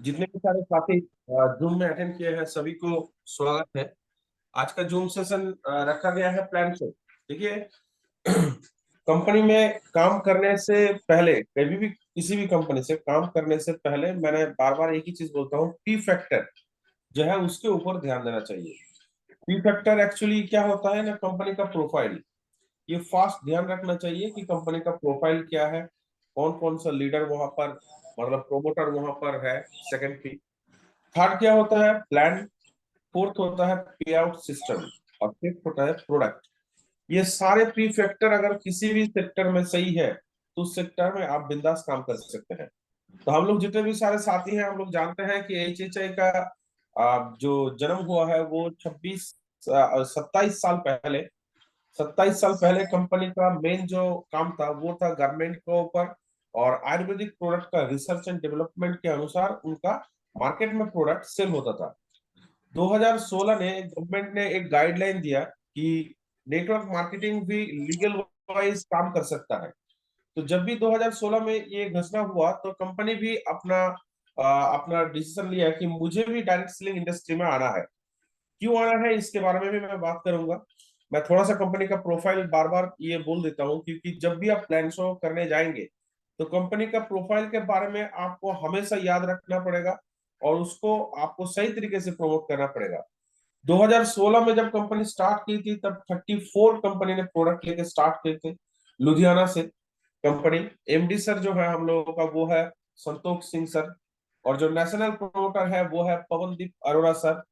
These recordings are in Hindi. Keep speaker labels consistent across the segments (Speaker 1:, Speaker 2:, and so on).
Speaker 1: जितने भी सारे साथी जूम में अटेंड किए हैं सभी को स्वागत है। आज का जूम सेशन रखा गया है प्लान से। देखिए, कंपनी में काम करने से पहले, कभी भी किसी भी कंपनी से काम करने से पहले मैंने बार बार एक ही चीज बोलता हूँ, पी फैक्टर जो है उसके ऊपर ध्यान देना चाहिए। पी फैक्टर एक्चुअली क्या होता है ना, कंपनी का प्रोफाइल। ये फास्ट ध्यान रखना चाहिए कि कंपनी का प्रोफाइल क्या है, कौन कौन सा लीडर वहां पर, मतलब प्रोमोटर वहां पर है। Second P. थर्ड क्या होता है, प्लान। फोर्थ होता है पे आउट सिस्टम। और फिफ्थ होता है प्रोडक्ट। ये सारे प्री फैक्टर अगर किसी भी सेक्टर में सही है तो उस सेक्टर में आप बिंदास काम कर सकते हैं। तो हम लोग जितने भी सारे साथी हैं, हम लोग जानते हैं कि HHI का जो जन्म हुआ है वो 27 साल पहले कंपनी का मेन जो काम था वो था गारमेंट के ऊपर और आयुर्वेदिक प्रोडक्ट का रिसर्च एंड डेवलपमेंट के अनुसार उनका मार्केट में प्रोडक्ट सेल होता था। 2016 ने गवर्नमेंट ने एक गाइडलाइन दिया कि नेटवर्क मार्केटिंग भी लीगल वाइज काम कर सकता है। तो जब भी 2016 में ये घोषणा हुआ तो कंपनी भी अपना डिसीजन लिया कि मुझे भी डायरेक्ट सेलिंग इंडस्ट्री में आना है। क्यों आना है इसके बारे में भी मैं बात करूंगा। मैं थोड़ा सा कंपनी का प्रोफाइल बार बार ये बोल देता हूँ क्योंकि जब भी आप प्लान शो करने जाएंगे तो कंपनी का प्रोफाइल के बारे में आपको हमेशा याद रखना पड़ेगा और उसको आपको सही तरीके से प्रमोट करना पड़ेगा। 2016 में जब कंपनी स्टार्ट की थी तब 34 कंपनी ने प्रोडक्ट लेके स्टार्ट किए थे लुधियाना से। कंपनी एमडी सर जो है हम लोगों का वो है संतोष सिंह सर। और जो नेशनल प्रमोटर है वो है पवनदीप अरोड़ा सर।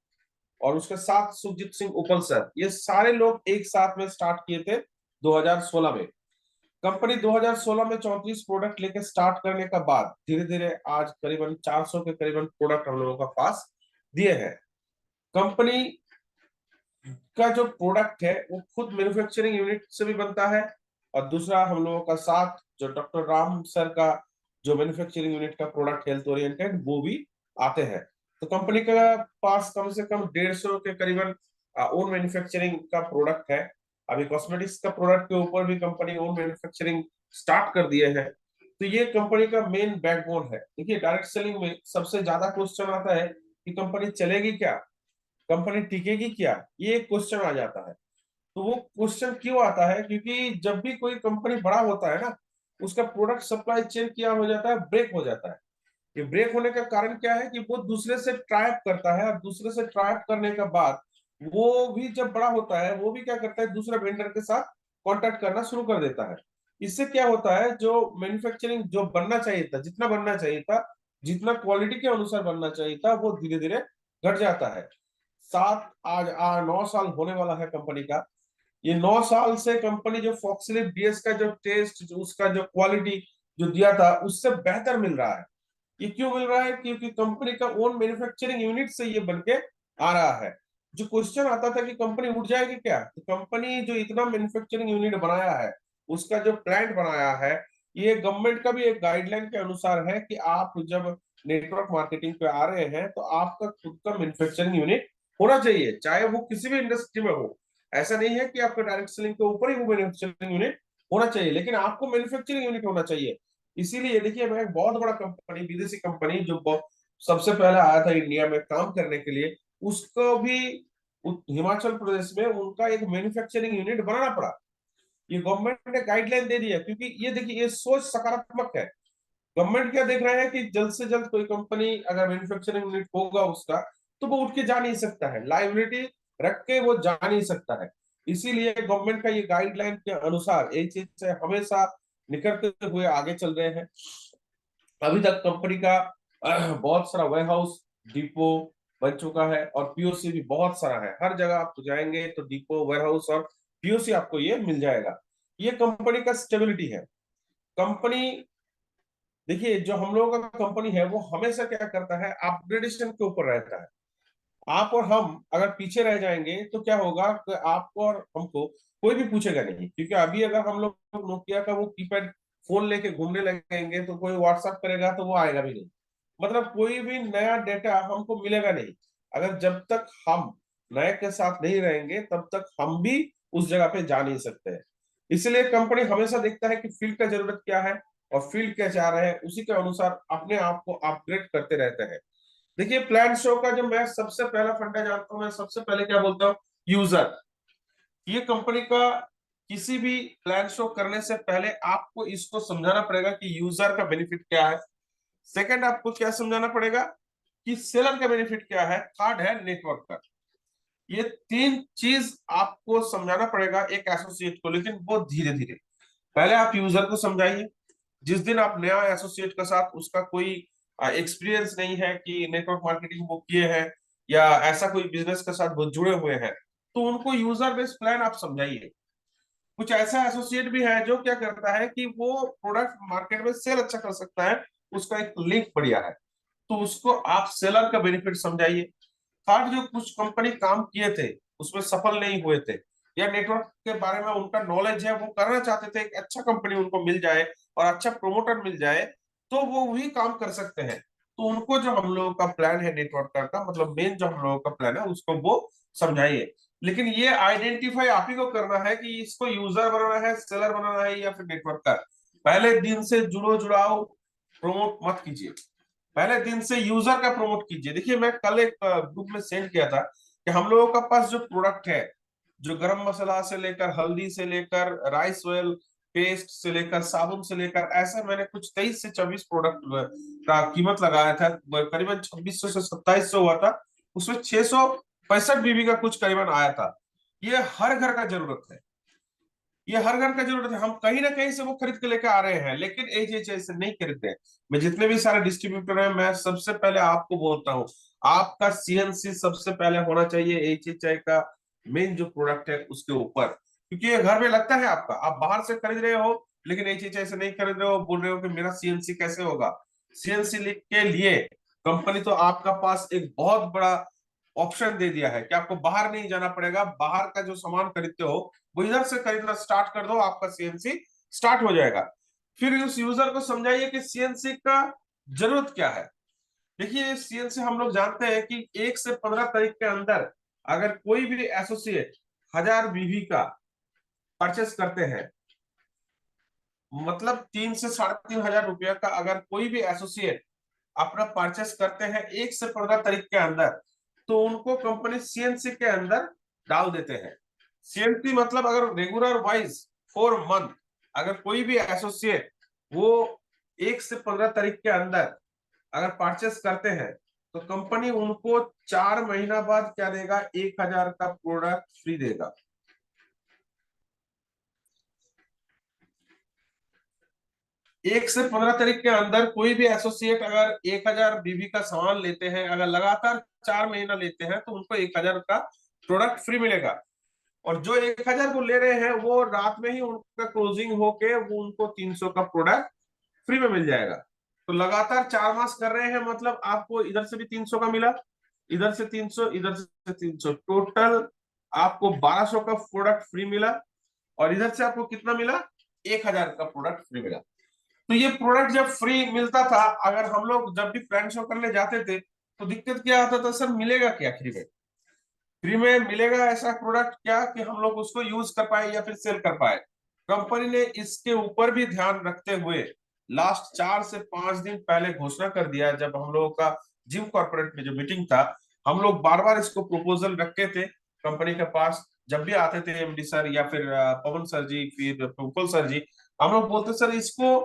Speaker 1: और उसके साथ सुखजीत सिंह उपल सर। ये सारे लोग एक साथ में स्टार्ट किए थे 2016 में। कंपनी 2016 में 34 प्रोडक्ट लेके स्टार्ट करने का बाद धीरे धीरे आज करीबन 400 के करीबन प्रोडक्ट हम लोगों का पास दिए हैं। कंपनी का जो प्रोडक्ट है वो खुद मैन्युफैक्चरिंग यूनिट से भी बनता है और दूसरा हम लोगों का साथ जो डॉक्टर राम सर का जो मैन्युफैक्चरिंग यूनिट का प्रोडक्ट हेल्थ ओरिएंटेड वो भी आते हैं। तो कंपनी का पास कम से कम 150 के करीबन ओन मैन्युफैक्चरिंग का प्रोडक्ट है। अभी कॉस्मेटिक्स का प्रोडक्ट के ऊपर भी कंपनी ओन मैन्युफैक्चरिंग स्टार्ट कर दिए हैं। तो ये कंपनी का मेन बैकबोन है। देखिए, डायरेक्ट सेलिंग में सबसे ज्यादा क्वेश्चन आता है कि कंपनी चलेगी क्या, कंपनी टिकेगी क्या, ये एक क्वेश्चन आ जाता है। तो वो क्वेश्चन क्यों आता है, क्योंकि जब भी कोई कंपनी बड़ा होता है ना, उसका प्रोडक्ट सप्लाई चेन क्या हो जाता है, ब्रेक हो जाता है। ये ब्रेक होने का कारण क्या है कि वो दूसरे से ट्राइप करता है और दूसरे से ट्राइप करने के बाद वो भी जब बड़ा होता है वो भी क्या करता है, दूसरे वेंडर के साथ कांटेक्ट करना शुरू कर देता है। इससे क्या होता है, जो मैन्युफैक्चरिंग जो बनना चाहिए था, जितना बनना चाहिए था, जितना क्वालिटी के अनुसार बनना चाहिए था, वो धीरे धीरे घट जाता है। 9 साल होने वाला है कंपनी का। ये 9 साल से कंपनी जो फॉक्सलिप डीएस का जो टेस्ट, जो उसका जो क्वालिटी जो दिया था उससे बेहतर मिल रहा है। ये क्यों मिल रहा है, क्योंकि कंपनी का ओन मैन्युफैक्चरिंग यूनिट से ये बन के आ रहा है। जो क्वेश्चन आता था कि कंपनी उठ जाएगी क्या, तो कंपनी जो इतना मैन्युफैक्चरिंग यूनिट बनाया है, उसका जो प्लांट बनाया है, ये गवर्नमेंट का भी एक गाइडलाइन के अनुसार है कि आप जब नेटवर्क मार्केटिंग पे आ रहे हैं तो आपका खुद का मैन्युफैक्चरिंग यूनिट होना चाहिए, चाहे वो किसी भी इंडस्ट्री में हो। ऐसा नहीं है कि आपका डायरेक्ट सेलिंग के ऊपर ही वो मैन्युफैक्चरिंग यूनिट होना चाहिए, लेकिन आपको मैन्युफैक्चरिंग यूनिट होना चाहिए। इसीलिए देखिए, मैं एक बहुत बड़ा कंपनी, विदेशी कंपनी जो सबसे पहले आया था इंडिया में काम करने के लिए, उसको भी हिमाचल प्रदेश में उनका एक मैन्युफैक्चरिंग यूनिट बनाना पड़ा। ये गवर्नमेंट ने गाइडलाइन दे दी है, क्योंकि ये देखिए ये सोच सकारात्मक है। गवर्नमेंट क्या देख रहे हैं कि जल्द से जल्द कोई कंपनी अगर मैन्युफैक्चरिंग यूनिट होगा उसका, तो वो उठ के जा नहीं सकता है, लाइबिलिटी रख के वो जा नहीं सकता है। इसीलिए गवर्नमेंट का ये गाइडलाइन के अनुसार ये चीज से हमेशा निकलते हुए आगे चल रहे हैं। अभी तक कंपनी का बहुत सारा वेयर हाउस, डिपो बन चुका है और पीओसी भी बहुत सारा है। हर जगह आप जाएंगे तो डिपो, वेयर हाउस और पीओसी आपको ये मिल जाएगा। ये कंपनी का स्टेबिलिटी है। कंपनी, देखिए जो हम लोगों का कंपनी है वो हमेशा क्या करता है, अपग्रेडेशन के ऊपर रहता है। आप और हम अगर पीछे रह जाएंगे तो क्या होगा कि आपको और हमको कोई भी पूछेगा नहीं, क्योंकि अभी अगर हम लोग नोकिया का वो कीपैड फोन लेके घूमने लगेंगे तो कोई व्हाट्सएप करेगा तो वो आएगा भी नहीं। मतलब कोई भी नया डेटा हमको मिलेगा नहीं। अगर जब तक हम नए के साथ नहीं रहेंगे तब तक हम भी उस जगह पे जा नहीं सकते हैं। इसलिए कंपनी हमेशा देखता है कि फील्ड का जरूरत क्या है और फील्ड क्या चाह रहे हैं, उसी के अनुसार अपने आप को अपग्रेड करते रहते हैं। देखिए प्लान शो का जो मैं सबसे पहला फंडा जानता हूँ, मैं सबसे पहले क्या बोलता हूँ, यूजर। ये कंपनी का किसी भी प्लान शो करने से पहले आपको इसको समझाना पड़ेगा कि यूजर का बेनिफिट क्या है। सेकंड, आपको क्या समझाना पड़ेगा कि सेलर का बेनिफिट क्या है। थर्ड है नेटवर्क का। ये तीन चीज आपको समझाना पड़ेगा एक एसोसिएट को, लेकिन वो धीरे धीरे। पहले आप यूजर को समझाइए। जिस दिन आप नया एसोसिएट के साथ, उसका कोई एक्सपीरियंस नहीं है कि नेटवर्क मार्केटिंग वो किए हैं या ऐसा कोई बिजनेस के साथ वो जुड़े हुए हैं, तो उनको यूजर बेस्ड प्लान आप समझाइए। कुछ ऐसा एसोसिएट भी है जो क्या करता है कि वो प्रोडक्ट मार्केट में सेल अच्छा कर सकता है, उसका एक लिंक बढ़िया है, तो उसको आप सेलर का बेनिफिट समझाइए। थर्ड, जो कुछ कंपनी काम किए थे उसमें सफल नहीं हुए थे, या नेटवर्क के बारे में उनका नॉलेज है, वो करना चाहते थे, एक अच्छा कंपनी उनको मिल जाए और अच्छा प्रोमोटर मिल जाए, तो वो वही काम कर सकते हैं। तो उनको जो हम लोगों का प्लान है नेटवर्क का, मतलब मेन जो हम लोगों का प्लान है, उसको वो समझाइए। लेकिन ये आइडेंटिफाई आप ही को करना है कि इसको यूजर बनाना है, सेलर बनाना है, या फिर नेटवर्क का। पहले दिन से जुड़ाओ, प्रमोट मत कीजिए। पहले दिन से यूजर का प्रमोट कीजिए। देखिए मैं कल एक ग्रुप में सेंड किया था कि हम लोगों का पास जो प्रोडक्ट है, जो गरम मसाला से लेकर, हल्दी से लेकर, राइस ऑयल पेस्ट से लेकर, साबुन से लेकर, ऐसे मैंने कुछ 23 से 24 प्रोडक्ट का कीमत लगाया था। करीबन 2600 से 2700 हुआ था। उसमें 665 बीबी का कुछ करीबन आया था। ये हर घर का जरूरत है, ये हर घर का जरूरत है। हम कहीं ना कहीं से वो खरीद के लेके आ रहे हैं, लेकिन एच से नहीं खरीदते हैं। मैं जितने भी सारे डिस्ट्रीब्यूटर हैं, मैं सबसे पहले आपको बोलता हूँ, आपका सीएनसी सबसे पहले होना चाहिए एच का मेन जो प्रोडक्ट है उसके ऊपर। क्योंकि ये घर में लगता है आपका, आप बाहर से खरीद रहे हो लेकिन एच से नहीं खरीद रहे हो, बोल रहे हो कि मेरा सीएनसी कैसे होगा। सीएनसी के लिए कंपनी तो आपका पास एक बहुत बड़ा ऑप्शन दे दिया है कि आपको बाहर नहीं जाना पड़ेगा। बाहर का जो सामान खरीदते हो वो इधर से खरीदना स्टार्ट कर दो, आपका सीएनसी स्टार्ट हो जाएगा। फिर उस यूजर को समझाइए कि सीएनसी का जरूरत क्या है। देखिए सीएनसी हम लोग जानते हैं कि 1 से 15 तारीख के अंदर अगर कोई भी एसोसिएट 1000 बीवी का परचेस करते हैं, मतलब 3 से 3,500 रुपया का अगर कोई भी एसोसिएट अपना परचेस करते हैं 1 से 15 तारीख के अंदर, तो उनको कंपनी सीएनसी के अंदर डाल देते हैं। सीएनसी मतलब अगर रेगुलर वाइज 4 मंथ अगर कोई भी एसोसिएट वो 1 से 15 तारीख के अंदर अगर परचेस करते हैं, तो कंपनी उनको 4 महीना बाद क्या देगा, 1000 का प्रोडक्ट फ्री देगा। 1 से 15 तारीख के अंदर कोई भी एसोसिएट अगर 1000 बीबी का सामान लेते हैं, अगर लगातार 4 महीना लेते हैं, तो उनको 1000 का प्रोडक्ट फ्री मिलेगा। और जो 1000 को ले रहे हैं, वो रात में ही उनका क्लोजिंग होके वो उनको 300 का प्रोडक्ट फ्री में मिल जाएगा। तो लगातार 4 मास कर रहे हैं, मतलब आपको इधर से भी 300 का मिला, इधर से 300, इधर से 300, टोटल आपको 1200 का प्रोडक्ट फ्री मिला। और इधर से आपको कितना मिला, 1000 का प्रोडक्ट फ्री मिला। तो ये प्रोडक्ट जब फ्री मिलता था, अगर हम लोग जब भी प्लान शो करने जाते थे, तो दिक्कत क्या आता था, सर मिलेगा क्या फ्री में। फ्री में मिलेगा ऐसा प्रोडक्ट क्या कि हम लोग उसको यूज कर पाए या फिर सेल कर पाए। कंपनी ने इसके ऊपर भी ध्यान रखते हुए लास्ट 4 से 5 दिन पहले घोषणा कर दिया, जब हम लोगों का जिम कॉर्पोरेट में जो मीटिंग था, हम लोग बार बार इसको प्रपोजल रखे थे कंपनी के पास। जब भी आते थे एमडी सर या फिर पवन सर जी, फिर प्रफुल्ल सर जी, हम लोग बोलते सर इसको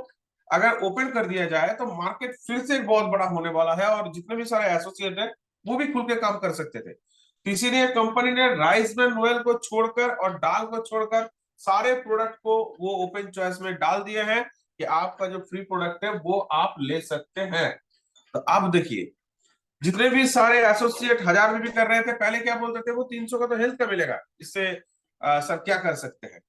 Speaker 1: अगर ओपन कर दिया जाए तो मार्केट फिर से बहुत बड़ा होने वाला है, और जितने भी सारे एसोसिएट है वो भी खुल के काम कर सकते थे। तो इसीलिए कंपनी ने राइस ब्रांड ऑयल को छोड़कर और दाल को छोड़कर सारे प्रोडक्ट को वो ओपन चॉइस में डाल दिए हैं कि आपका जो फ्री प्रोडक्ट है वो आप ले सकते हैं। तो अब देखिए, जितने भी सारे एसोसिएट 1000 में भी कर रहे थे, पहले क्या बोलते थे, वो 300 का तो हेल्थ का मिलेगा, इससे सर क्या कर सकते हैं।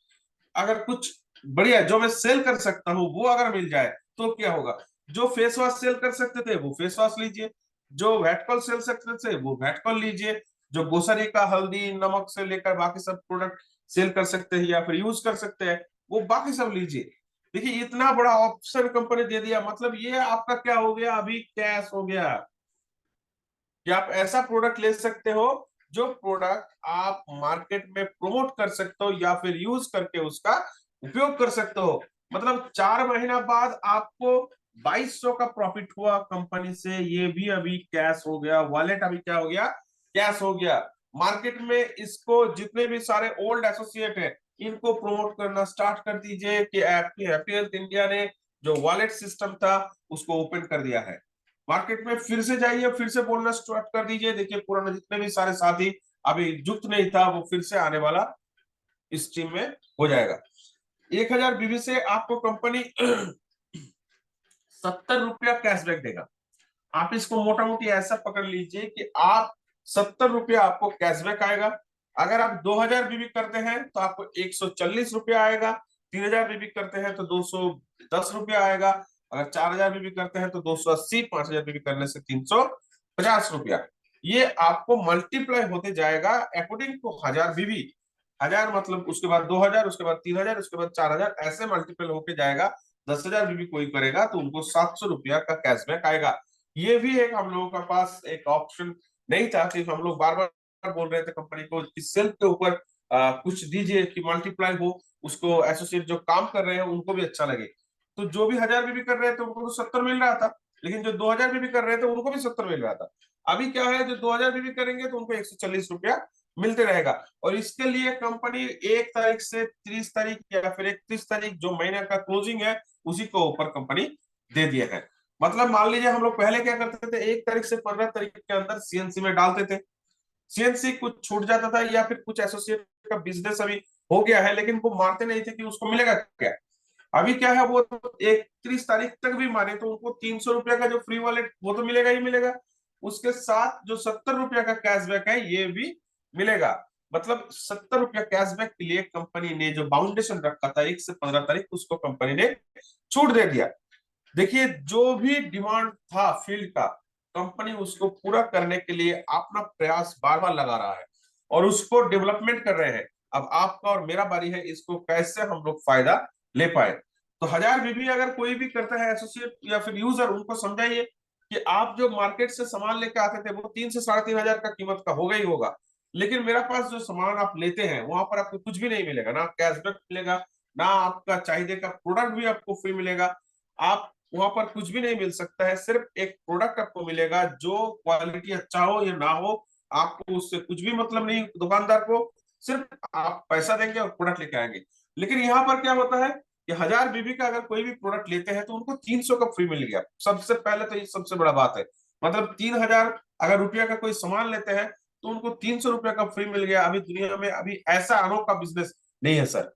Speaker 1: अगर कुछ बढ़िया जो मैं सेल कर सकता हूँ वो अगर मिल जाए तो क्या होगा। जो फेस वॉश सेल कर सकते थे वो फेस वॉश लीजिए, जो वेटकॉल सेल सकते थे वो वेटकॉल लीजिए, जो ग्रोसरी का हल्दी नमक से लेकर बाकी सब प्रोडक्ट सेल कर सकते हैं या फिर यूज कर सकते हैं, वो बाकी सब लीजिए। देखिए इतना बड़ा ऑप्शन कंपनी दे दिया, मतलब ये आपका क्या हो गया, अभी कैश हो गया कि आप ऐसा प्रोडक्ट ले सकते हो जो प्रोडक्ट आप मार्केट में प्रमोट कर सकते हो या फिर यूज करके उसका उपयोग कर सकते हो। मतलब 4 महीना बाद आपको 2200 का प्रॉफिट हुआ कंपनी से, ये भी अभी कैश हो गया, वॉलेट अभी क्या हो गया, कैश हो गया। मार्केट में इसको जितने भी सारे ओल्ड एसोसिएट है इनको प्रमोट करना स्टार्ट कर दीजिए कि हैप्पी हेल्थ इंडिया ने जो वॉलेट सिस्टम था उसको ओपन कर दिया है। मार्केट में फिर से जाइए, फिर से बोलना स्टार्ट कर दीजिए, देखिए पुराने जितने भी सारे साथी अभी युक्त नहीं था वो फिर से आने वाला इस टीम में हो जाएगा। 1000 बीबी से आपको कंपनी 70 रुपया कैशबैक देगा। आप इसको मोटा मोटी ऐसा पकड़ लीजिए कि आप 70 रुपया आपको कैशबैक आएगा। अगर आप 2000 बीबी करते हैं तो आपको 140 रुपया आएगा। 3000 बीबी करते हैं तो 210 रुपया आएगा। अगर 4000 बीबी करते हैं तो 280, 5000 बीबी करने से 350 रुपया। ये आपको मल्टीप्लाई होते जाएगा अकॉर्डिंग टू 1000 बीबी। 1000 मतलब उसके बाद 2000, उसके बाद 3000, उसके बाद 4000, ऐसे मल्टीपल होके जाएगा। 10,000 बीबी कोई करेगा तो उनको 700 रुपया का कैशबैक आएगा। ये भी एक हम लोगों का पास एक ऑप्शन नहीं था कि हम लोग बार बार बोल रहे थे कंपनी को कि सेल्फ के ऊपर कुछ दीजिए कि मल्टीप्लाई हो, उसको एसोसिएट जो काम कर रहे हैं उनको भी अच्छा लगे। तो जो भी 1000 बीबी कर रहे थे उनको तो 70 मिल रहा था, लेकिन जो 2000 बीबी कर रहे थे उनको भी 70 मिल रहा था। अभी क्या है, जो 2000 बीबी करेंगे तो उनको 140 रुपया मिलते रहेगा। और इसके लिए कंपनी 1 तारीख से 30 तारीख या फिर 31 तारीख जो महीने का क्लोजिंग है उसी को ऊपर कंपनी दे दिया है। मतलब मान लीजिए हम लोग पहले क्या करते थे, 1 तारीख से 15 तारीख के अंदर सीएनसी में डालते थे, सीएनसी कुछ छूट जाता था या फिर कुछ एसोसिएट का बिजनेस अभी हो गया है लेकिन वो मानते नहीं थे कि उसको मिलेगा क्या। अभी क्या है, वो 31 तारीख तक भी माने तो उनको 300 रुपया का जो फ्री वॉलेट वो तो मिलेगा ही मिलेगा। उसके साथ जो 70 रुपया का कैशबैक है ये भी मिलेगा। मतलब 70 रुपया कैशबैक के लिए कंपनी ने जो बाउंडेशन रखा था 1 से 15 तारीख, उसको कंपनी ने छूट दे दिया। देखिए जो भी डिमांड था फील्ड का, कंपनी उसको पूरा करने के लिए अपना प्रयास बार बार लगा रहा है और उसको डेवलपमेंट कर रहे हैं। अब आपका और मेरा बारी है इसको कैसे हम लोग फायदा ले पाए। तो 1000 बीबी अगर कोई भी करता है एसोसिएट या फिर यूजर, उनको समझाइए कि आप जो मार्केट से सामान लेके आते थे वो 3 से 3,500 का कीमत का होगा ही होगा, लेकिन मेरा पास जो सामान आप लेते हैं वहां पर आपको कुछ भी नहीं मिलेगा, ना कैशबैक मिलेगा, ना आपका चाहिए का प्रोडक्ट भी आपको फ्री मिलेगा। आप वहां पर कुछ भी नहीं मिल सकता है, सिर्फ एक प्रोडक्ट आपको मिलेगा जो क्वालिटी अच्छा हो या ना हो, आपको उससे कुछ भी मतलब नहीं दुकानदार को, सिर्फ आप पैसा देंगे और प्रोडक्ट लेके आएंगे। लेकिन यहाँ पर क्या होता है कि 1000 बीबी का अगर कोई भी प्रोडक्ट लेते हैं तो उनको 300 का फ्री मिल गया। सबसे पहले तो ये सबसे बड़ा बात है, मतलब 3000 अगर रुपया का कोई सामान लेते हैं तो उनको 300 रुपया का फ्री मिल गया। अभी दुनिया में अभी ऐसा अनोखा बिजनेस नहीं है सर।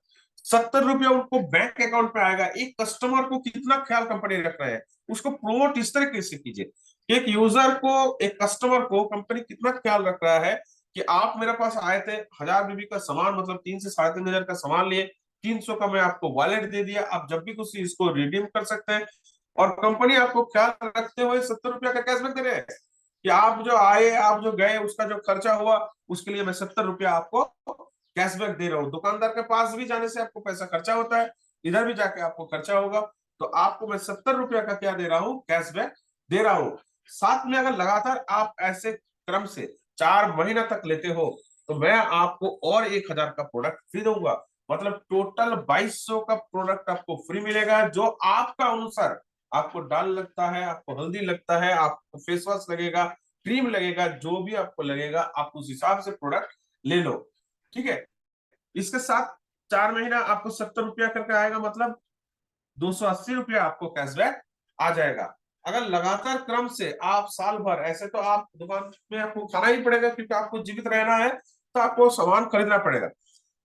Speaker 1: 70 रुपया उनको बैंक अकाउंट पे आएगा। एक कस्टमर को कितना ख्याल कंपनी रख रहे हैं, उसको प्रमोट इस तरीके से कीजिए। एक यूजर को, एक कस्टमर को कंपनी कितना ख्याल रख रहा है कि आप मेरे पास आए थे 1000 बीबी का सामान, मतलब 3 से 3,500 का सामान लिए, 300 का मैं आपको वॉलेट दे दिया, आप जब भी कुछ इसको रिडीम कर सकते हैं। और कंपनी आपको ख्याल रखते हुए 70 रुपया का कैशबैक दे रहे हैं कि आप जो आए, आप जो गए, उसका जो खर्चा हुआ उसके लिए मैं 70 रुपया आपको कैशबैक दे रहा हूँ। दुकानदार के पास भी जाने से आपको पैसा खर्चा होता है, इधर भी जाके आपको खर्चा होगा, तो आपको मैं 70 रुपया का क्या दे रहा हूँ, कैशबैक दे रहा हूँ। साथ में अगर लगातार आप ऐसे क्रम से 4 महीना तक लेते हो तो मैं आपको और 1000 का प्रोडक्ट फ्री दूंगा। मतलब टोटल 2200 का प्रोडक्ट आपको फ्री मिलेगा, जो आपका अनुसार, आपको दाल लगता है, आपको हल्दी लगता है, आपको फेस वॉश लगेगा, क्रीम लगेगा, जो भी आपको लगेगा आप उस हिसाब से प्रोडक्ट ले लो। ठीक है, इसके साथ 4 महीना आपको 70 रुपया करके आएगा, मतलब 280 रुपया आपको कैशबैक आ जाएगा। अगर लगातार क्रम से आप साल भर, ऐसे तो आप दुकान में आपको खाना ही पड़ेगा क्योंकि आपको जीवित रहना है, तो आपको सामान खरीदना पड़ेगा।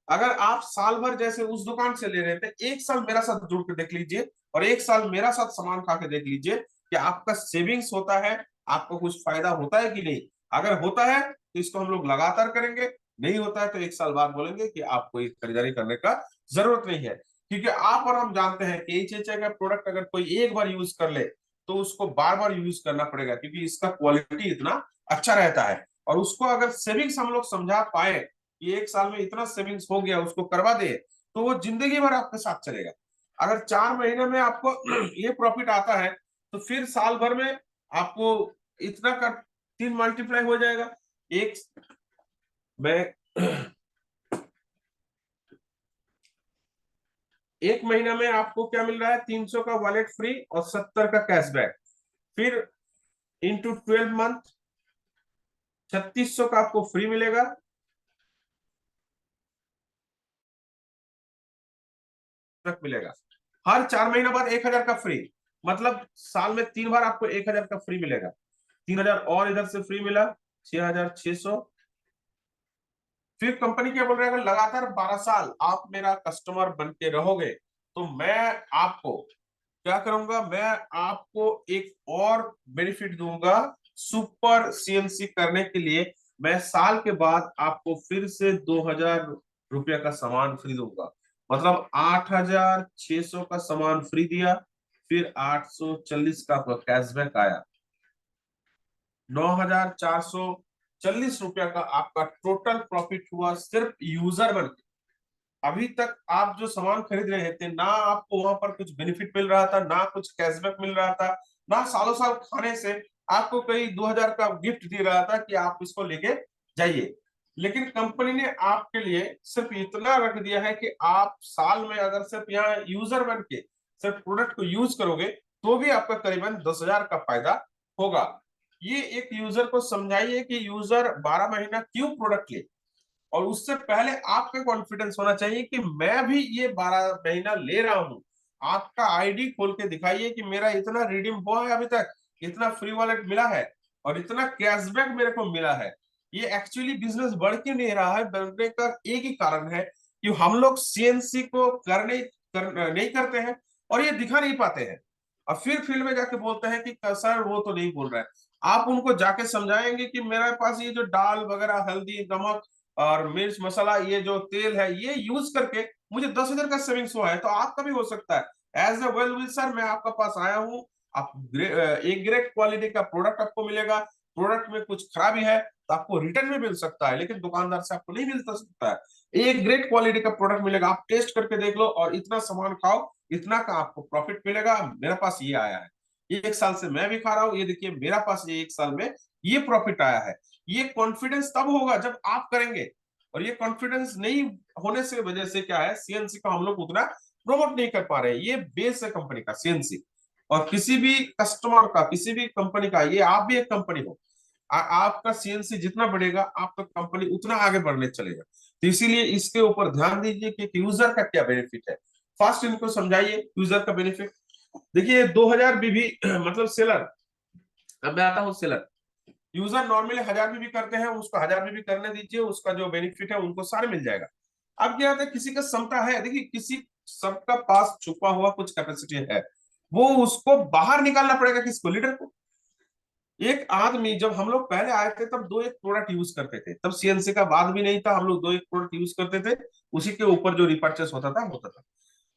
Speaker 1: अगर आप साल भर जैसे उस दुकान से ले रहे थे, 1 साल मेरा साथ जुड़ के देख लीजिए और 1 साल मेरा साथ सामान खा के देख लीजिए कि आपका सेविंग्स होता है, आपको कुछ फायदा होता है कि नहीं। अगर होता है तो इसको हम लोग लगातार करेंगे, नहीं होता है तो 1 साल बाद बोलेंगे कि आपको ये खरीदारी करने का जरूरत नहीं है। क्योंकि आप और हम जानते हैं कि एचएचआई का प्रोडक्ट अगर कोई एक बार यूज कर ले तो उसको बार बार यूज करना पड़ेगा, क्योंकि इसका क्वालिटी इतना अच्छा रहता है। और उसको अगर सेविंग्स हम लोग समझा पाए कि 1 साल में इतना सेविंग्स हो गया, उसको करवा दे, तो वो जिंदगी भर आपके साथ चलेगा। अगर 4 महीने में आपको ये प्रॉफिट आता है तो फिर साल भर में आपको इतना का 3 मल्टीप्लाई हो जाएगा। एक मैं एक महीना में आपको क्या मिल रहा है, 300 का वॉलेट फ्री और 70 का कैशबैक। फिर इंटू 12 मंथ 3600 का आपको फ्री मिलेगा। तक मिलेगा। हर 4 महीना बाद 1000 का फ्री, मतलब साल में 3 बार आपको 1000 का फ्री मिलेगा। 3000 और इधर से फ्री मिला, 6600। फिर कंपनी क्या बोल रहा है, अगर लगातार 12 साल आप मेरा कस्टमर बन के रहोगे तो मैं आपको क्या करूंगा, मैं आपको एक और बेनिफिट दूंगा। सुपर सीएनसी करने के लिए मैं साल के बाद आपको फिर से 2000 रुपया का सामान फ्री दूंगा। मतलब 8600 का सामान फ्री दिया, फिर 840 का आपका कैशबैक आया, 9440 रुपया का आपका टोटल प्रॉफिट हुआ सिर्फ यूजर बन के। अभी तक आप जो सामान खरीद रहे थे ना, आपको वहां पर कुछ बेनिफिट मिल रहा था, ना कुछ कैशबैक मिल रहा था, ना सालों साल खाने से आपको कहीं 2000 का गिफ्ट दे रहा था कि आप इसको लेके जाइए। लेकिन कंपनी ने आपके लिए सिर्फ इतना रख दिया है कि आप साल में अगर सिर्फ यहाँ यूजर बन के सिर्फ प्रोडक्ट को यूज करोगे तो भी आपका करीबन 10,000 का फायदा होगा। ये एक यूजर को समझाइए कि यूजर 12 महीना क्यों प्रोडक्ट ले, और उससे पहले आपका कॉन्फिडेंस होना चाहिए कि मैं भी ये 12 महीना ले रहा हूं। आपका आईडी खोल के दिखाइए कि मेरा इतना रिडीम हुआ है अभी तक, इतना फ्री वॉलेट मिला है और इतना कैशबैक मेरे को मिला है। ये एक्चुअली बिजनेस बढ़ क्यों नहीं रहा है, बढ़ने का एक ही कारण है कि हम लोग सीएनसी को नहीं करते हैं और ये दिखा नहीं पाते हैं। और फिर फील्ड में जाके बोलते हैं कि सर वो तो नहीं बोल रहा है। आप उनको जाके समझाएंगे कि मेरे पास ये जो दाल वगैरह, हल्दी, नमक और मिर्च मसाला, ये जो तेल है, ये यूज करके मुझे 10,000 का सेविंग्स हुआ है, तो आपका भी हो सकता है। एज ए वेल विशर मैं आपका पास आया हूँ। आप एक ग्रेट क्वालिटी का प्रोडक्ट आपको मिलेगा। प्रोडक्ट में कुछ खराबी है तो आपको रिटर्न में मिल सकता है, लेकिन दुकानदार से आपको नहीं मिल सकता है। एक ग्रेट क्वालिटी का प्रोडक्ट मिलेगा, आप टेस्ट करके देख लो और इतना सामान खाओ, इतना का आपको प्रॉफिट मिलेगा। मेरे पास ये आया है, ये 1 साल से मैं भी खा रहा हूँ, ये देखिए मेरा पास ये 1 साल में ये प्रॉफिट आया है। ये कॉन्फिडेंस तब होगा जब आप करेंगे। और ये कॉन्फिडेंस नहीं होने से वजह से क्या है, सीएनसी को हम लोग उतना प्रमोट नहीं कर पा रहे हैं। ये बेस है कंपनी का सीएनसी, और किसी भी कस्टमर का, किसी भी कंपनी का, ये आप भी एक कंपनी हो, आपका सीएनसी जितना बढ़ेगा आपका कंपनी उतना आगे बढ़ने चलेगा। तो इसीलिए इसके ऊपर ध्यान दीजिए कि यूजर का क्या बेनिफिट है। फर्स्ट इनको समझाइए यूजर का बेनिफिट। देखिए 2000 बीबी मतलब सेलर, अब मैं आता हूँ सेलर। यूजर नॉर्मली 1000 बीबी करते हैं, उसको 1000 बीबी करने दीजिए, उसका जो बेनिफिट है उनको सारे मिल जाएगा। अब क्या होता है, किसी का क्षमता है, देखिए किसी सबका पास छुपा हुआ कुछ कैपेसिटी है, वो उसको बाहर निकालना पड़ेगा, किसको, लीडर को। एक आदमी, जब हम लोग पहले आए थे तब दो एक प्रोडक्ट यूज करते थे, तब सीएनसी का बाद भी नहीं था, हम लोग दो एक प्रोडक्ट यूज करते थे, उसी के ऊपर जो रिपर्चेस होता था।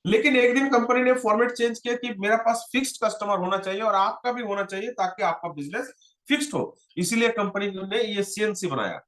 Speaker 1: लेकिन एक दिन कंपनी ने फॉर्मेट चेंज किया कि मेरा पास फिक्स्ड कस्टमर होना चाहिए और आपका भी होना चाहिए, ताकि आपका बिजनेस फिक्स्ड हो। इसीलिए कंपनी ने ये सीएनसी बनाया।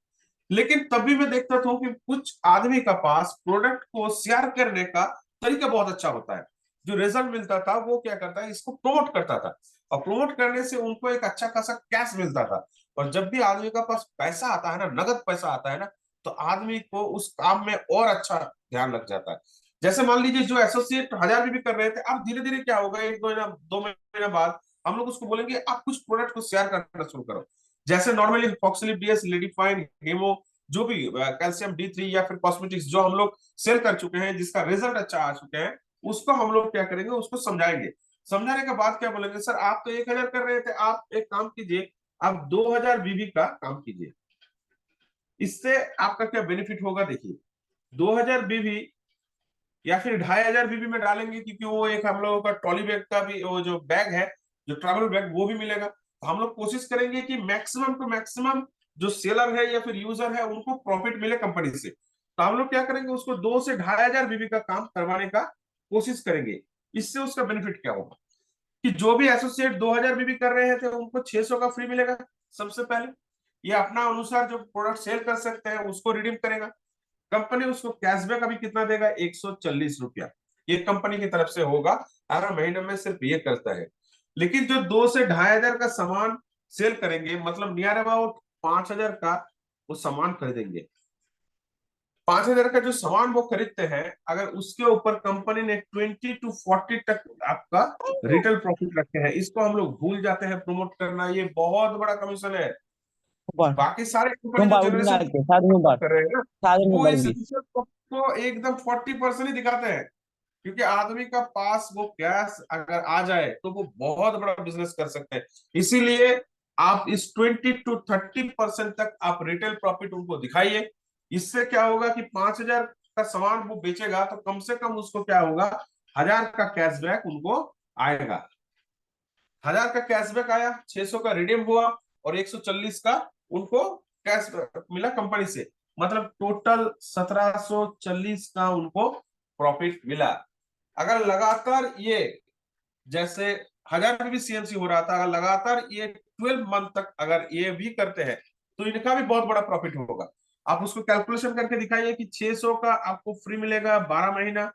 Speaker 1: लेकिन तभी मैं देखता था कि कुछ आदमी का पास प्रोडक्ट को शेयर करने का तरीका बहुत अच्छा होता है। जो रिजल्ट मिलता था वो क्या करता है, इसको प्रमोट करता था, और प्रमोट करने से उनको एक अच्छा खासा कैश मिलता था। और जब भी आदमी का पास पैसा आता है ना, नगद पैसा आता है ना, तो आदमी को उस काम में और अच्छा ध्यान लग जाता है। जैसे मान लीजिए जो एसोसिएट 1000 भी कर रहे थे, अब धीरे धीरे क्या होगा, एक दो महीना बाद हम लोग उसको बोलेंगे आप कुछ प्रोडक्ट को शेयर करना शुरू करो। जैसे नॉर्मली फॉक्सलिप डीएस, लेडीफाइन, हेमो, जो भी कैल्शियम D3 या फिर कॉस्मेटिक्स जो हम लोग सेल कर चुके हैं, जिसका रिजल्ट अच्छा आ चुके हैं, उसको हम लोग क्या करेंगे, उसको समझाएंगे। समझाने के बाद क्या बोलेंगे, सर आप तो 1000 कर रहे थे, आप एक काम कीजिए, आप 2000 बीबी का काम कीजिए। इससे आपका क्या बेनिफिट होगा, देखिए 2000 बीबी या फिर 2500 बीबी में डालेंगे, क्योंकि वो एक हम लोगों का ट्रॉली बैग का भी, वो जो बैग है, जो ट्रैवल बैग, वो भी मिलेगा। तो हम लोग कोशिश करेंगे कि मैक्सिमम टू मैक्सिमम जो सेलर है या फिर यूजर है उनको प्रॉफिट मिले कंपनी से। तो हम लोग क्या करेंगे, उसको 2 से 2500 बीबी का काम करवाने का कोशिश करेंगे। इससे उसका बेनिफिट क्या होगा कि जो भी एसोसिएट 2000 बीबी कर रहे थे उनको 600 का फ्री मिलेगा। सबसे पहले ये अपना अनुसार जो प्रोडक्ट सेल कर सकते हैं उसको रिडीम करेगा। कंपनी उसको कैशबैक अभी कितना देगा, 140 रुपया। ये कंपनी की तरफ से होगा, 12 महीने में सिर्फ ये करता है। लेकिन जो 2 से 2500 का सामान सेल करेंगे, मतलब नियर अबाउट 5000 का वो सामान खरीदेंगे, 5,000 का जो सामान वो खरीदते हैं, अगर उसके ऊपर कंपनी ने 20 to 40 तक आपका रिटेल प्रॉफिट रखे हैं, इसको हम लोग भूल जाते हैं प्रमोट करना। ये बहुत बड़ा कमिशन है।
Speaker 2: सुपर।
Speaker 1: बाकी सारे कंपनी जो
Speaker 2: सुपर उड़ना
Speaker 1: जनरेशन
Speaker 2: के साथ में बात,
Speaker 1: कर रहे हैं ना,
Speaker 2: साथ में
Speaker 1: वो
Speaker 2: बात
Speaker 1: इस
Speaker 2: भी।
Speaker 1: रिटेल को एकदम 40% ही दिखाते हैं। क्योंकि आदमी का पास वो कैश अगर आ जाए तो वो बहुत बड़ा बिजनेस कर सकते हैं। इसीलिए आप इस 20 to 30% तक आप रिटेल प्रॉफिट उनको दिखाइए। इससे क्या होगा कि 5,000 का सामान वो बेचेगा तो कम से कम उसको क्या होगा, 1,000 का कैशबैक उनको आएगा। 1,000 का कैशबैक आया, 600 का रिडीम हुआ और 140 का उनको कैश मिला कंपनी से। मतलब टोटल 1,740 का उनको प्रॉफिट मिला। अगर लगातार ये, जैसे 1,000 में भी सीएनसी हो रहा था, अगर लगातार ये 12 मंथ तक अगर ये भी करते हैं तो इनका भी बहुत बड़ा प्रॉफिट होगा। आप उसको कैलकुलेशन करके दिखाइए कि 600 का आपको फ्री मिलेगा 12 महीना,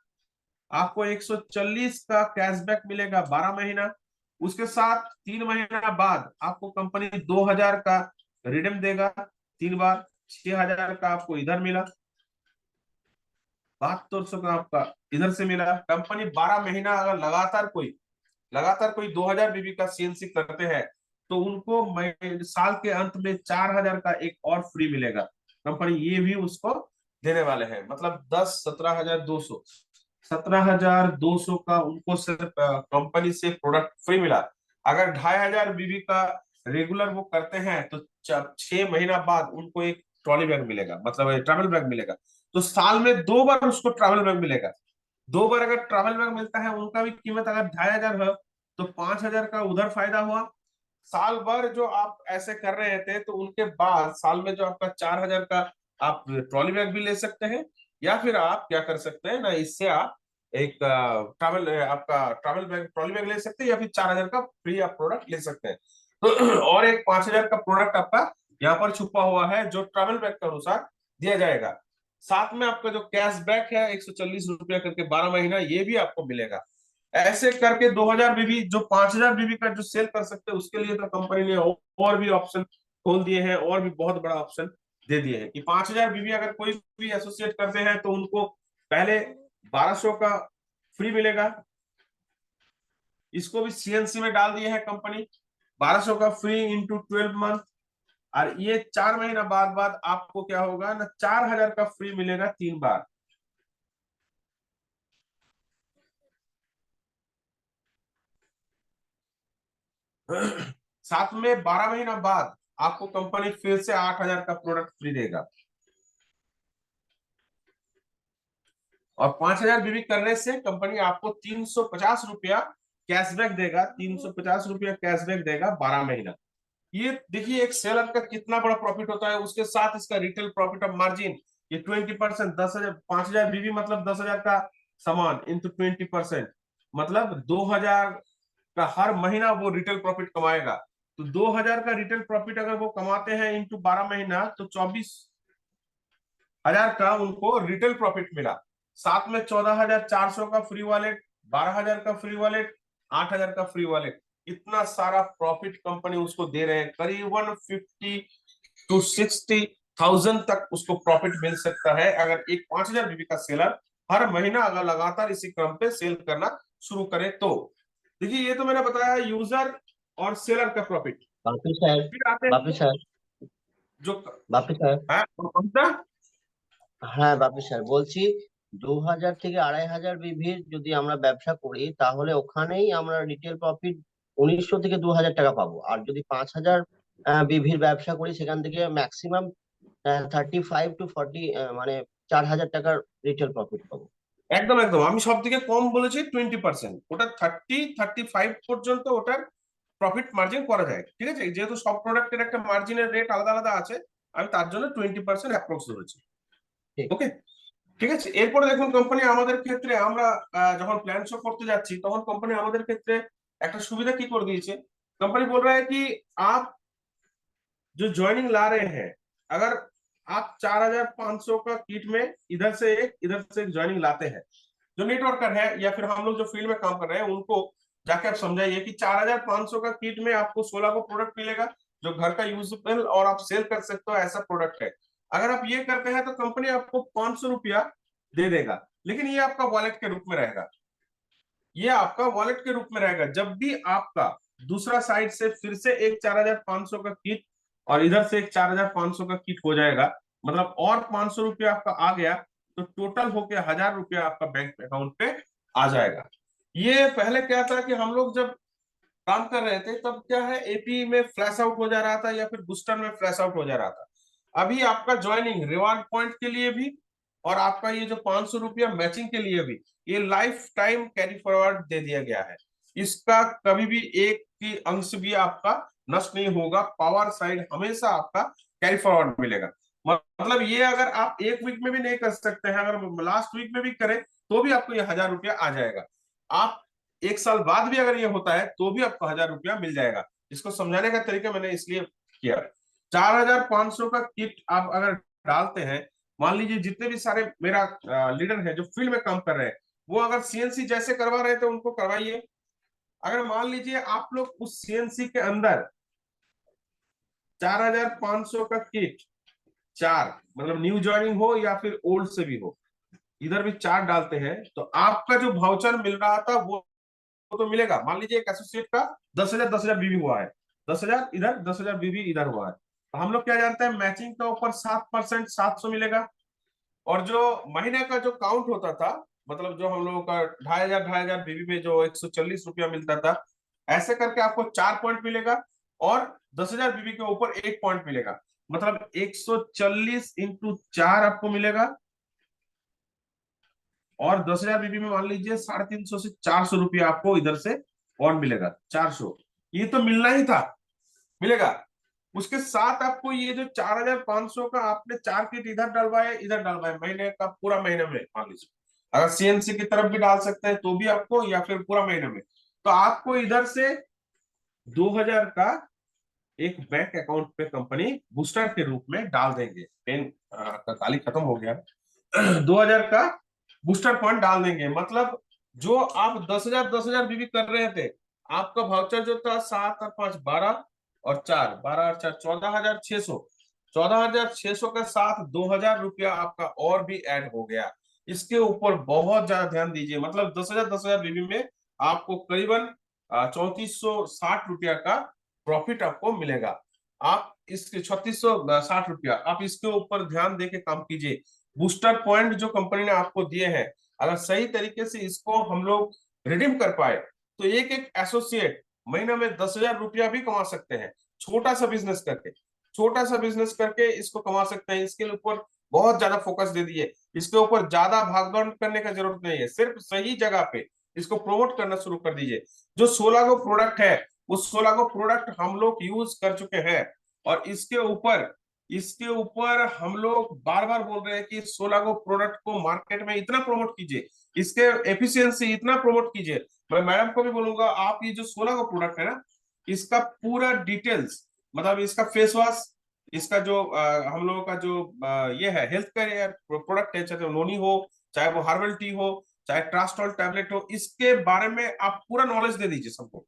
Speaker 1: आपको 140 का कैशबैक मिलेगा 12 महीना, उसके साथ 3 महीना बाद आपको कंपनी 2,000 का रिडीम देगा 3 बार, 6,000 का आपको इधर मिला, 7200 का आपका इधर से मिला। कंपनी 12 महीना अगर लगातार कोई 2,000 बीबी का सीएनसी करते हैं तो उनको साल के अंत में 4,000 का एक और फ्री मिलेगा। कंपनी ये भी उसको देने वाले हैं। मतलब 17,200 का उनको सिर्फ कंपनी से प्रोडक्ट फ्री मिला। अगर 2,500 बीबी का रेगुलर वो करते हैं तो 6 महीना बाद उनको एक ट्रॉली बैग मिलेगा, मतलब ट्रैवल बैग मिलेगा। तो साल में 2 बार उसको ट्रैवल बैग मिलेगा। 2 बार अगर ट्रैवल बैग मिलता है, उनका भी कीमत अगर 2,500 है तो 5,000 का उधर फायदा हुआ। साल भर जो आप ऐसे कर रहे थे तो उनके बाद साल में जो आपका 4,000 का आप ट्रॉली बैग भी ले सकते हैं, या फिर आप क्या कर सकते हैं ना, इससे आप एक ट्रैवल आपका ट्रैवल बैग ट्रॉली बैग ले सकते हैं, या फिर 4,000 का फ्री आप प्रोडक्ट ले सकते हैं। तो और एक 5,000 का प्रोडक्ट आपका यहाँ पर छुपा हुआ है जो ट्रैवल बैग के अनुसार दिया जाएगा। साथ में आपका जो कैशबैक है 140 रुपया करके 12 महीना, ये भी आपको मिलेगा। ऐसे करके 2,000 बीबी जो 5,000 बीबी का जो सेल कर सकते हैं उसके लिए तो कंपनी ने और भी ऑप्शन खोल दिए हैं, और भी बहुत बड़ा ऑप्शन दे दिए हैं कि 5,000 बीबी अगर कोई भी एसोसिएट करते हैं तो उनको पहले 1,200 का फ्री मिलेगा। इसको भी सीएनसी में डाल दिए हैं कंपनी, 1,200 का फ्री इंटू 12 मंथ। और ये 4 महीना बाद बाद आपको क्या होगा ना, 4,000 का फ्री मिलेगा 3 बार। साथ में 12 महीना बाद आपको कंपनी फिर से 8,000 का प्रोडक्ट फ्री देगा। और 5,000 बीबी करने से कंपनी आपको 350 रुपया कैशबैक देगा, 350 रुपया कैशबैक देगा 12 महीना। ये देखिए एक सेलर का कितना बड़ा प्रॉफिट होता है। उसके साथ इसका रिटेल प्रॉफिट ऑफ मार्जिन ये 20%, 10,000 5,000 बीबी मतलब 10,000 का सामान इंटू 20%, मतलब 2,000 का हर महीना वो रिटेल प्रॉफिट कमाएगा। तो 2,000 का रिटेल प्रॉफिट अगर वो कमाते हैं इंटू 12 महीना तो 24,000 का उनको रिटेल प्रॉफिट मिला। साथ में 14,400 का फ्री वॉलेट, 12,000 का फ्री वॉलेट, 8,000 का फ्री वॉलेट, इतना सारा प्रॉफिट कंपनी उसको दे रहे हैं। करीबन 50 to 60,000 तक उसको प्रॉफिट मिल सकता है अगर एक 5,000 बीबी का सेलर हर महीना अगर लगातार इसी क्रम पे सेल करना शुरू करे तो। देखिए ये तो मैंने बताया यूजर और सेलर का प्रॉफिट।
Speaker 2: বাপি স্যার,
Speaker 1: फिर आते
Speaker 2: বাপি
Speaker 1: हैं
Speaker 2: স্যার,
Speaker 1: जो
Speaker 2: বাপি স্যার।
Speaker 1: है कौन सा।
Speaker 2: হ্যাঁ বাপি স্যার, বলছি 2,000 থেকে 2,500 বিভির যদি আমরা ব্যবসা করি তাহলে ওখানেই আমরা রিটেল প্রফিট 1,900 থেকে 2,000 টাকা পাবো। আর যদি 5,000 বিভির ব্যবসা করি সেখান থেকে ম্যাক্সিমাম 35 to 40, মানে 4,000 টাকার রিটেল প্রফিট পাবো।
Speaker 1: একদম একদম, আমি সব থেকে কম বলেছি 20%, ওটা 30-35 পর্যন্ত ওটার প্রফিট মার্জিন করা যায়। ঠিক আছে, যেহেতু সব প্রোডাক্টের একটা মার্জিনের রেট আলাদা আলাদা আছে, আমি তার জন্য 20% অ্যাপ্রক্স ধরেছি।
Speaker 2: ঠিক।
Speaker 1: ওকে, ঠিক আছে। এরপরে দেখুন কোম্পানি আমাদের ক্ষেত্রে আমরা যখন প্ল্যান শো করতে যাচ্ছি তখন কোম্পানি আমাদের ক্ষেত্রে একটা सुविधा की कर दिए। कंपनी बोल रहा है कि आप जो ज्वाइनिंग ला रहे हैं, अगर आप 4,500 का किट में इधर से एक ज्वाइनिंग लाते हैं, जो नेटवर्कर है या फिर हम लोग जो फील्ड में काम कर रहे हैं उनको जाके आप समझाइए कि 4,500 का किट में आपको 16 को प्रोडक्ट मिलेगा जो घर का यूजेबल और आप सेल कर सकते हो ऐसा प्रोडक्ट है। अगर आप ये करते हैं तो कंपनी आपको 500 रुपया दे देगा, लेकिन ये आपका वॉलेट के रूप में रहेगा। ये आपका वॉलेट के रूप में रहेगा। जब भी आपका दूसरा साइड से फिर से एक 4500 का किट और इधर से एक 4500 का किट हो जाएगा, मतलब और 500 रुपया आपका आ गया, तो टोटल होके 1000 रुपया आपका बैंक अकाउंट पे आ जाएगा। ये पहले क्या था कि हम लोग जब काम कर रहे थे तब क्या है, एपी में फ्लैश आउट हो जा रहा था या फिर बूस्टर में फ्लैश आउट हो जा रहा था। अभी आपका ज्वाइनिंग रिवार्ड पॉइंट के लिए भी और आपका ये जो 500 रुपया मैचिंग के लिए भी, ये लाइफ टाइम कैरी फॉरवर्ड दे दिया गया है। इसका कभी भी एक की अंश भी आपका नष्ट नहीं होगा, पावर साइड हमेशा आपका कैरी फॉरवर्ड मिलेगा। मतलब ये अगर आप एक वीक में भी नहीं कर सकते हैं, अगर लास्ट वीक में भी करें तो भी आपको ये 1000 रुपया आ जाएगा। आप एक साल बाद भी अगर ये होता है तो भी आपको 1000 रुपया मिल जाएगा। इसको समझाने का तरीका मैंने इसलिए किया। 4500 का किट आप अगर डालते हैं, मान लीजिए जितने भी सारे मेरा लीडर है जो फील्ड में काम कर रहे हैं, वो अगर सीएनसी जैसे करवा रहे थे उनको करवाइए। अगर मान लीजिए आप लोग उस सीएनसी के अंदर 4500 का किट, चार मतलब न्यू ज्वाइनिंग हो या फिर ओल्ड से भी हो, इधर भी चार डालते हैं तो आपका जो भाउचर मिल रहा था वो तो मिलेगा। मान लीजिए एक एसोसिएट का 10,000 बीबी हुआ है, 10,000 इधर 10,000 बीबी इधर हुआ है, तो हम लोग क्या जानते हैं मैचिंग का ऊपर 7% 700 मिलेगा। और जो महीने का जो काउंट होता था, मतलब जो हम लोगों का 2,500 बीबी में जो 140 रुपया मिलता था, ऐसे करके आपको 4 पॉइंट मिलेगा और 10,000 बीबी के ऊपर 1 पॉइंट मिलेगा। मतलब 140 × 4 आपको मिलेगा और 10,000 बीबी में मान लीजिए 350 से 400 रुपया आपको इधर से और मिलेगा। 400 ये तो मिलना ही था, मिलेगा। उसके साथ आपको ये जो 4500 का आपने 4 किट इधर डलवाए इधर डलवाए, महीने का पूरा महीने में मान लीजिए, अगर सीएनसी की तरफ भी डाल सकते हैं तो भी आपको, या फिर पूरा महीने में, तो आपको इधर से 2000 का एक बैंक अकाउंट पे कंपनी बूस्टर के रूप में डाल देंगे। पेन का ताली खत्म हो गया। 2000 का बूस्टर फंड डाल देंगे। मतलब जो आप 10,000 बीबी कर रहे थे, आपका वाउचर जो था 7 और 5 12 और 4 12 और 4 14,600, 14,600 के साथ 2000 रुपया आपका और भी ऐड हो गया। इसके ऊपर बहुत ज्यादा ध्यान दीजिए। मतलब 10,000 बीबी में आपको करीबन 3460 रुपया का प्रॉफिट आपको मिलेगा। आप इसके 3660 रुपया आप इसके ऊपर ध्यान देके काम कीजिए। बूस्टर पॉइंट जो कंपनी ने आपको दिए हैं, अगर सही तरीके से इसको हम लोग रिडीम कर पाए तो एक एक एसोसिएट महीने में 10,000 रुपया भी कमा सकते हैं। छोटा सा बिजनेस करके, छोटा सा बिजनेस करके इसको कमा सकते हैं। इसके ऊपर बहुत ज्यादा फोकस दे दिए, इसके ऊपर ज्यादा भागदौड़ करने का जरूरत नहीं है, सिर्फ सही जगह पे इसको प्रमोट करना शुरू कर दीजिए। जो 16 गो प्रोडक्ट है, उस 16 गो प्रोडक्ट हम लोग यूज कर चुके हैं और इसके ऊपर हम लोग बार बार बोल रहे हैं कि 16 गो प्रोडक्ट को मार्केट में इतना प्रमोट कीजिए, इसके एफिशिएंसी इतना प्रमोट कीजिए। मैं मैडम को भी बोलूंगा, आप ये जो 16 गो प्रोडक्ट है ना, इसका पूरा डिटेल्स, मतलब इसका फेस वॉश, इसका जो हम लोगों का जो ये है हेल्थ केयर प्रोडक्ट है, चाहे वो नोनी हो, चाहे वो हर्बल टी हो, चाहे ट्रास्टॉल टैबलेट हो, इसके बारे में आप पूरा नॉलेज दे दीजिए सबको।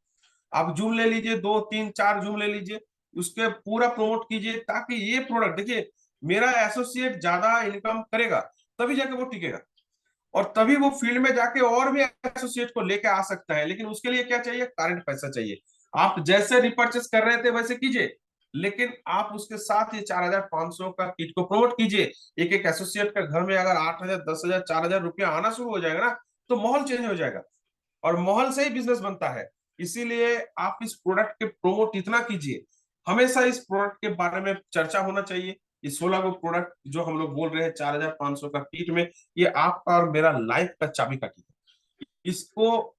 Speaker 1: आप जूम ले लीजिए, 2 3 4 जूम ले लीजिए, उसके पूरा प्रमोट कीजिए, ताकि ये प्रोडक्ट देखिए, मेरा एसोसिएट ज्यादा इनकम करेगा तभी जाके वो टिकेगा और तभी वो फील्ड में जाके और भी एसोसिएट को लेके आ सकता है। लेकिन उसके लिए क्या चाहिए, करंट पैसा चाहिए। आप जैसे रिपर्चेस कर रहे थे वैसे कीजिए, लेकिन आप उसके साथ ये 4500 का किट को प्रमोट कीजिए। एक एक एसोसिएट का घर में अगर 8,000 10,000 4,000 रुपया आना शुरू हो जाएगा ना, तो माहौल चेंज हो जाएगा और माहौल से ही बिजनेस बनता है। इसीलिए आप इस प्रोडक्ट के प्रमोट इतना कीजिए, हमेशा इस प्रोडक्ट के बारे में चर्चा होना चाहिए। ये 16 गो प्रोडक्ट जो हम लोग बोल रहे हैं 4500 का किट में, ये आपका और मेरा लाइफ का चाबी का किट है। इसको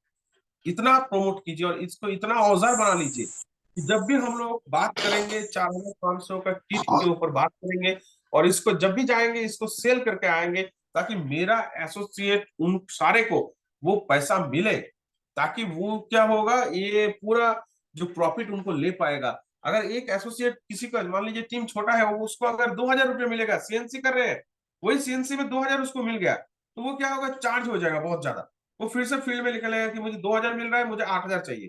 Speaker 1: इतना प्रमोट कीजिए और इसको इतना औजार बना लीजिए कि जब भी हम लोग बात करेंगे 4500 का किट के ऊपर बात करेंगे, और इसको जब भी जाएंगे इसको सेल करके आएंगे, ताकि मेरा एसोसिएट उन सारे को वो पैसा मिले, ताकि वो क्या होगा, ये पूरा जो प्रॉफिट उनको ले पाएगा। अगर एक एसोसिएट किसी का मान लीजिए टीम छोटा है, वो उसको अगर 2,000 रुपये मिलेगा, सीएनसी कर रहे हैं, वही सीएनसी में 2,000 उसको मिल गया, तो वो क्या होगा, चार्ज हो जाएगा बहुत ज्यादा। वो फिर से फील्ड में निकलेगा कि मुझे 2,000 मिल रहा है, मुझे 8,000 चाहिए।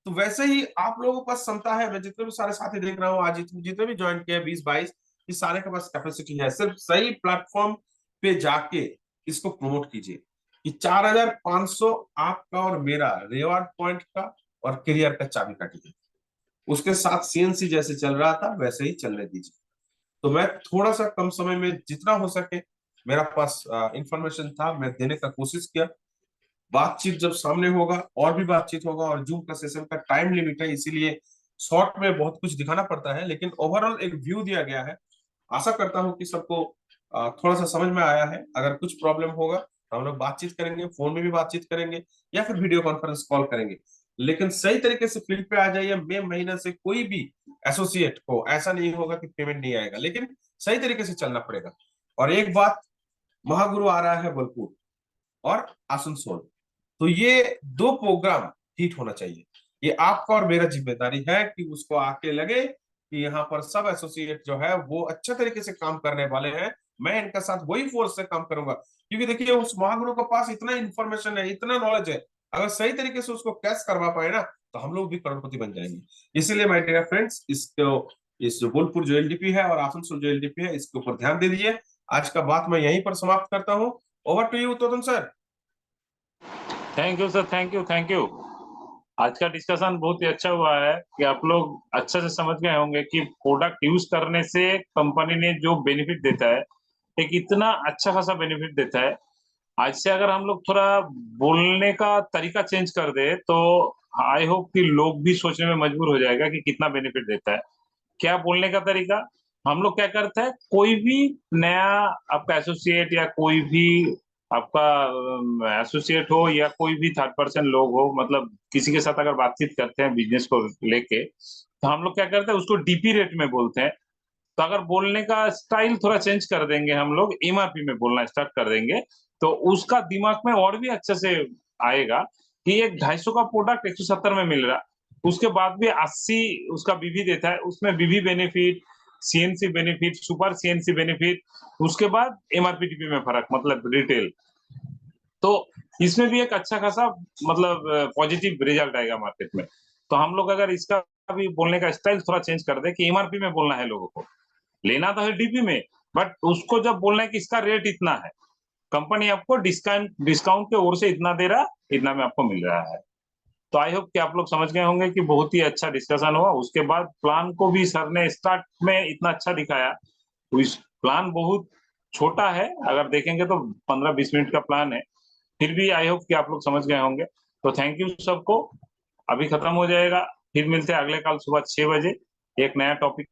Speaker 1: तो वैसे ही आप लोगों के पास क्षमता है। मैं जितने भी सारे साथी देख रहा हूँ आज, जितने भी ज्वाइन किए 20 22, कि सारे के पास कैपेसिटी है, सिर्फ सही प्लेटफॉर्म पे जाके इसको प्रमोट कीजिए कि 4500 आपका और मेरा रिवॉर्ड पॉइंट का और करियर का चाबी काटिए। उसके साथ सीएनसी जैसे चल रहा था वैसे ही चलने दीजिए। तो मैं थोड़ा सा कम समय में जितना हो सके मेरा पास इंफॉर्मेशन था, मैं देने का कोशिश किया। बातचीत जब सामने होगा और भी बातचीत होगा, और जूम का सेशन का टाइम लिमिट है, इसीलिए शॉर्ट में बहुत कुछ दिखाना पड़ता है, लेकिन ओवरऑल एक व्यू दिया गया है। आशा करता हूं कि सबको थोड़ा सा समझ में आया है। अगर कुछ प्रॉब्लम होगा तो हम लोग बातचीत करेंगे, फोन में भी बातचीत करेंगे या फिर वीडियो कॉन्फ्रेंस कॉल करेंगे। लेकिन सही तरीके से फील्ड पे आ जाइए। मई महीने से कोई भी एसोसिएट को ऐसा नहीं होगा कि पेमेंट नहीं आएगा, लेकिन सही तरीके से चलना पड़ेगा। और एक बात, महागुरु आ रहा है बोलपुर और आसनसोल, तो ये दो प्रोग्राम हिट होना चाहिए। ये आपका और मेरा जिम्मेदारी है कि उसको आके लगे कि यहाँ पर सब एसोसिएट जो है वो अच्छे तरीके से काम करने वाले हैं। मैं इनका साथ वही फोर्स से काम करूंगा, क्योंकि देखिए उस महागुरु के पास इतना इंफॉर्मेशन है, इतना नॉलेज है। अगर सही तरीके से उसको कैच करवा पाए ना, तो हम लोग भी करोड़पति बन जाएंगे। इसीलिए माय डियर फ्रेंड्स, इसको इस जो बोलपुर जो एलडीपी है और आसनसोल जो एलडीपी है, इसके ऊपर ध्यान दे दीजिए। आज का बात मैं यहीं पर समाप्त करता हूँ। Over to you Totan sir.
Speaker 3: Thank you sir, thank you, thank you. आज का डिस्कशन बहुत ही अच्छा हुआ है कि आप लोग अच्छे से समझ गए होंगे कि प्रोडक्ट यूज करने से कंपनी ने जो बेनिफिट देता है, एक इतना अच्छा खासा बेनिफिट देता है। आज से अगर हम लोग थोड़ा बोलने का तरीका चेंज कर दे तो आई होप कि लोग भी सोचने में मजबूर हो जाएगा कि कितना बेनिफिट देता है। क्या बोलने का तरीका, हम लोग क्या करते हैं, कोई भी नया आपका एसोसिएट या कोई भी आपका एसोसिएट हो या कोई भी थर्ड पर्सन लोग हो, मतलब किसी के साथ अगर बातचीत करते हैं बिजनेस को लेके, तो हम लोग क्या करते हैं, उसको डीपी रेट में बोलते हैं। तो अगर बोलने का स्टाइल थोड़ा चेंज कर देंगे, हम लोग एमआरपी में बोलना स्टार्ट कर देंगे, तो उसका दिमाग में और भी अच्छे से आएगा कि एक 250 का प्रोडक्ट 170 में मिल रहा, उसके बाद भी 80 उसका बीवी देता है, उसमें बीवी benefit, CNC benefit, super CNC benefit, उसके बाद एमआरपी टीपी में फर्क, मतलब रिटेल। तो इसमें भी एक अच्छा खासा मतलब पॉजिटिव रिजल्ट आएगा मार्केट में। तो हम लोग अगर इसका भी बोलने का स्टाइल थोड़ा चेंज कर दे कि एमआरपी में बोलना है, लोगों को लेना तो है डीपी में, बट उसको जब बोलना है कि इसका रेट इतना है, कंपनी आपको डिस्काउंट डिस्काउंट के ओर से इतना दे रहा, इतना में आपको मिल रहा है। तो आई होप कि आप लोग समझ गए होंगे कि बहुत ही अच्छा डिस्कशन हुआ। उसके बाद प्लान को भी सर ने स्टार्ट में इतना अच्छा दिखाया, तो इस प्लान बहुत छोटा है, अगर देखेंगे तो 15-20 मिनट का प्लान है, फिर भी आई होप कि आप लोग समझ गए होंगे। तो थैंक यू सबको। अभी खत्म हो जाएगा, फिर मिलते हैं अगले कल सुबह 6 बजे एक नया टॉपिक